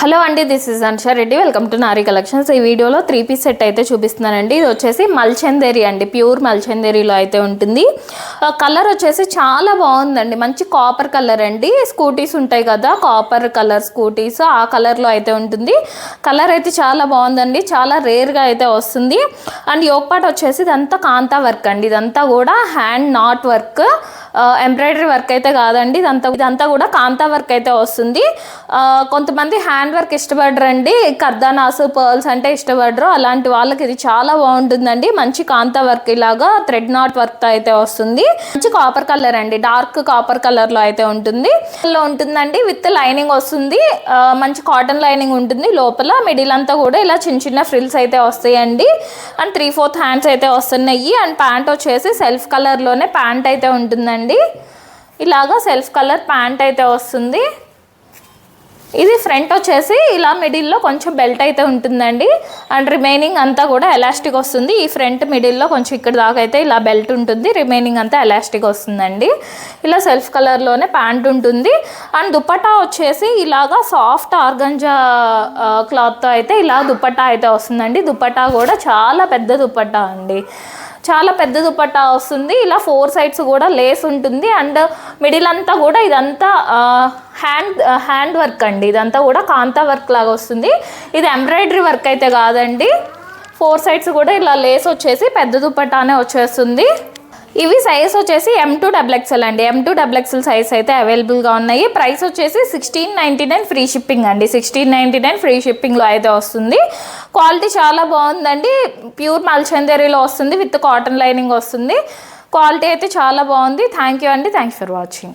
Hello అండి, this is Ansha Reddy. Welcome to Nari collections. ఈ వీడియోలో 3 పీస్ సెట్ అయితే చూపిస్తున్నానండి. ఇది వచ్చేసి మల్చందేరి అండి, ప్యూర్ మల్చందేరిలో అయితే ఉంటుంది. కలర్ వచ్చేసి చాలా బాగుందండి, మంచి కాపర్ కలర్ అండి. స్కూటీస్ ఉంటాయి కదా, కాపర్ కలర్ స్కూటీస్, ఆ కలర్లో అయితే ఉంటుంది. కలర్ అయితే చాలా బాగుందండి, చాలా రేర్గా అయితే వస్తుంది. అండ్ యోక్ పార్ట్ వచ్చేసి ఇదంతా కాంతా వర్క్ అండి, ఇదంతా కూడా hand not work, embroidery work అయితే కాదండి. ఇదంతా కూడా కాంతా వర్క్ అయితే వస్తుంది. కొంతమంది హ్యాండ్ వర్క్ ఇష్టపడరండి, కర్దానాస్ పర్ల్స్ అంటే ఇష్టపడరు. అలాంటి వాళ్ళకి ఇది చాలా బాగుంటుందండి. మంచి కాంతా వర్క్, ఇలాగా థ్రెడ్ నాట్ వర్క్ అయితే వస్తుంది. మంచి కాపర్ కలర్ అండి, డార్క్ కాపర్ కలర్లో అయితే ఉంటుందండి. విత్ లైనింగ్ వస్తుంది, మంచి కాటన్ లైనింగ్ ఉంటుంది. లోపల మిడిల్ అంతా కూడా ఇలా చిన్న చిన్న ఫ్రిల్స్ అయితే వస్తాయండి. అండ్ 3/4 హ్యాండ్స్ అయితే వస్తున్నాయి. అండ్ ప్యాంట్ వచ్చేసి సెల్ఫ్ కలర్లోనే ప్యాంట్ అయితే ఉంటుందండి. ఇలాగా సెల్ఫ్ కలర్ ప్యాంట్ అయితే వస్తుంది. ఇది ఫ్రంట్ వచ్చేసి ఇలా మిడిల్లో కొంచెం బెల్ట్ అయితే ఉంటుందండి. అండ్ రిమైనింగ్ అంతా కూడా ఎలాస్టిక్ వస్తుంది. ఈ ఫ్రంట్ మిడిల్లో కొంచెం ఇక్కడ దాకా అయితే ఇలా బెల్ట్ ఉంటుంది, రిమైనింగ్ అంతా ఎలాస్టిక్ వస్తుందండి. ఇలా సెల్ఫ్ కలర్లోనే ప్యాంట్ ఉంటుంది. అండ్ దుపట్టా వచ్చేసి ఇలాగా సాఫ్ట్ ఆర్గంజా క్లాత్తో అయితే ఇలా దుపట్టా అయితే వస్తుందండి. దుపట్టా కూడా చాలా పెద్ద దుపట్టా అండి, చాలా పెద్ద దుపట్టా వస్తుంది. ఇలా 4 సైడ్స్ కూడా లేస్ ఉంటుంది. అండ్ మిడిల్ అంతా కూడా ఇదంతా హ్యాండ్ వర్క్ అండి, ఇదంతా కూడా కాంతా వర్క్ లాగా వస్తుంది. ఇది ఎంబ్రాయిడరీ వర్క్ అయితే కాదండి. 4 సైడ్స్ కూడా ఇలా లేస్ వచ్చేసి పెద్ద దుపట్టానే వచ్చేస్తుంది. ఇవి సైజ్ వచ్చేసి M2XXL అండి, M2XXL సైజ్ అయితే అవైలబుల్గా ఉన్నాయి. ప్రైస్ వచ్చేసి 1699 ఫ్రీ షిప్పింగ్ అండి, 1699 ఫ్రీ షిప్పింగ్లో అయితే వస్తుంది. క్వాలిటీ చాలా బాగుందండి, ప్యూర్ మల్చందేరిలో వస్తుంది, విత్ కాటన్ లైనింగ్ వస్తుంది. క్వాలిటీ అయితే చాలా బాగుంది. థ్యాంక్ యూ అండి, థ్యాంక్స్ ఫర్ వాచింగ్.